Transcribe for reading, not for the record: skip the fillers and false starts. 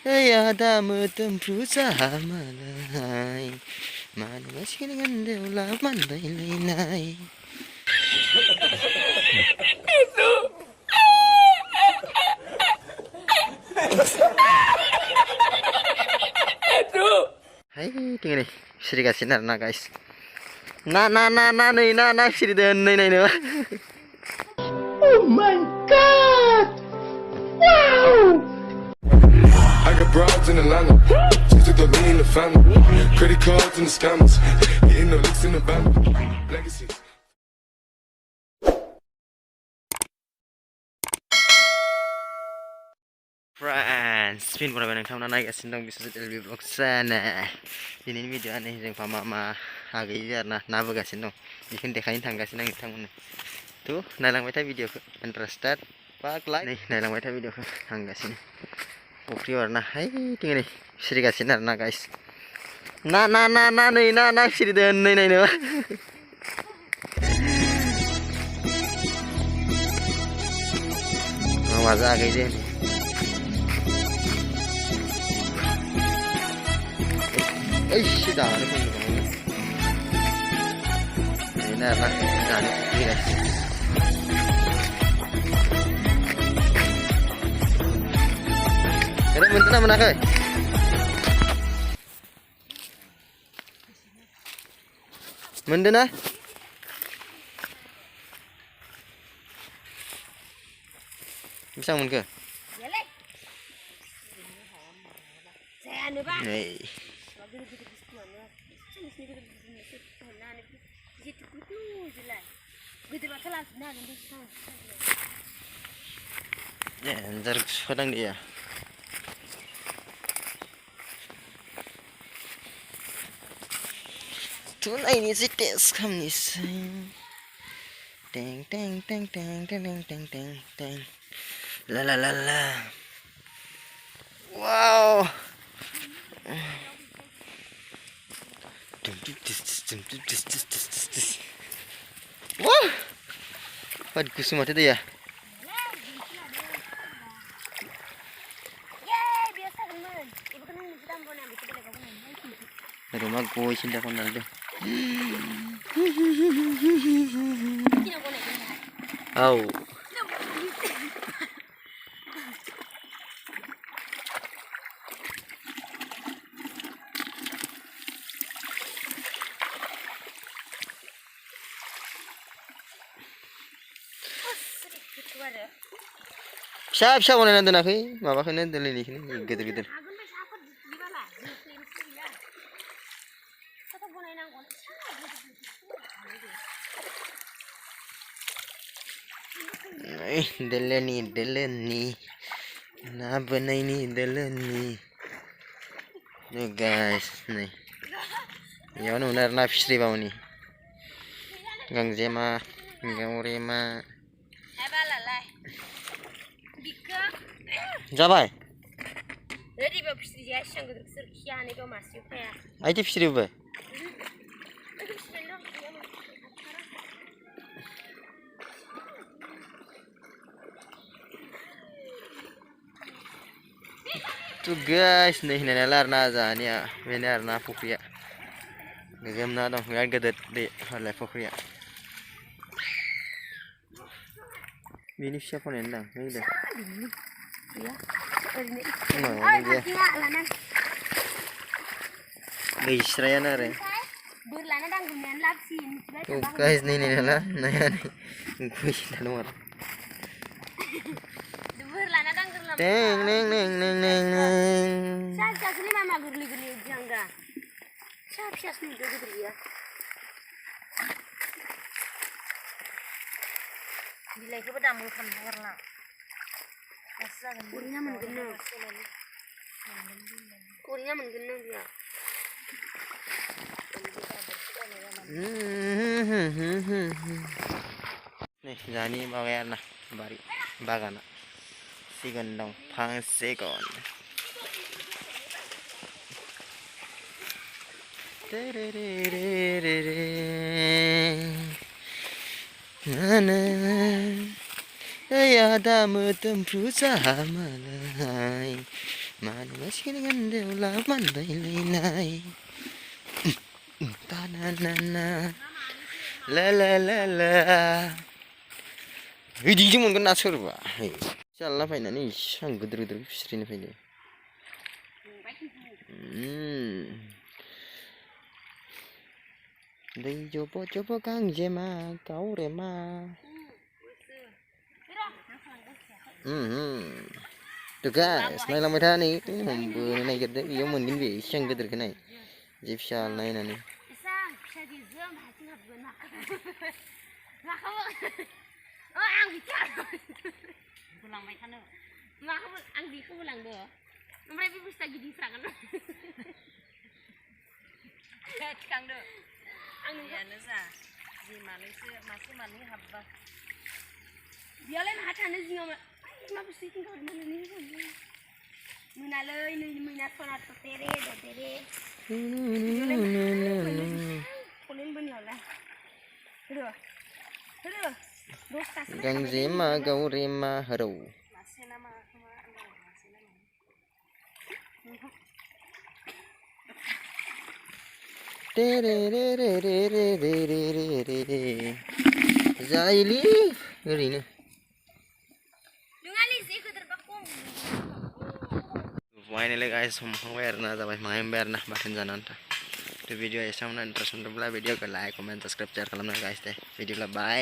ada motempu zamalai mana masih dengan dewa mandai lainai. Hai, tinggal nih, seri kasih na guys. Na nih na seri dan nih. Oh my god! Wow! I got broads in Atlanta, just to throw me in the family. Credit cards and the scammers, hitting the licks in the band. Legacies. Friends, spin pura banyak tahu naik asin dong bisa lebih vlog sana. Ini video aneh yang mama agak biar nabu gasin dong. Bikin dekain tangga sinang tangun. Tuh, nalang meta video ke interested. Pak like. Nih, nalang meta video ke tangga sini. Pukri warna, hai tinggal nih, seri kasih na guys. Na nih na seri dan nih. Masa agak ini. Sudah ada pun ini. Ini na pukri guys. Keren bentar mana kai? Mendena? Bisa mun ke? Nih. Ya, ntar kadang dia. Tunai ini sih tes kami sih. Teng. La. Wow. Wah. Bagus semua itu ya. Rumah gue cinta Ronaldo. Au. Siapa mana nanti nak? Mama kena dulu ni gitu. Deleni. Nah benar ini deleni. Nih guys, nih. Ya benar fishery bau ni. Gang Jema, Gang Urema. Jabai. Jadi bapak fishery ya, sanggup terkian itu masih apa ya? Aiti fishery ba? Tuh guys, nih nenelar nazanya, benar na pukria. Gagam na dong, gak gadat deh, oleh pukria. Ini siapa nendang? Ini dah. Ini dia. Guys, raya nare. Tuh guys, nih nela, naya nih. Guys, dalam orang. Neng. Siapa sih mama gurli jangga? Siapa sih gurli ya? Bila itu pada mulkan warna. Kurinya menggenang. Dia. Nih, jadi bagian nah, bagana. Si gendong pang segon. दैया दामोदोमफ्रु जामालाय मानोबा सिरगान्देयाव लामान्दायलायनाय तानानाना ला ला ला ला बिदिजों मोनगोन ना सोरबा जाल्ला फैनानै इसां गिदिर गिदिर फिस्रिनो फैदो दै जब' जब' गांजेमा गावरेमा थ' गाइस नायलांबाय था नै हमबोनो नागिरदों बेयाव मोनगोन बे इसां गिदिरखौ नाय जे फिसा नायनानै आं बेखौबो लांदो ओमफ्राय बे बुस्थुआ गिदिंस्रागोन थिखांदो आंनियानो जा जि मानैसो मासे मानै हाबबा बेयावलाय माहा थानो जिङाव मा बुस्थु इथिं गावनो मोनालै नै मैना सना थथेरे दथेरे कलेन बोनियावलाय र' दसथासो गांजेमा गावरेमा रौ मासे ना मा मासे ना रे रे रे रे रे रे रे रे रे जायोलै ओरैनो नङालै जे गोदोरबा खम फाइनली गाइस हमखांबाय आरोना जाबाय माहायमबाय आरोना बाथोन जानो आन्था थ' भिडिअ एसेयावनो इन्टारेस्ट मोनदोंब्ला भिडिअखौ लाइक कमेन्ट साबस्क्राइब शेयार खालामनो गाइस दे बिदिब्ला बाय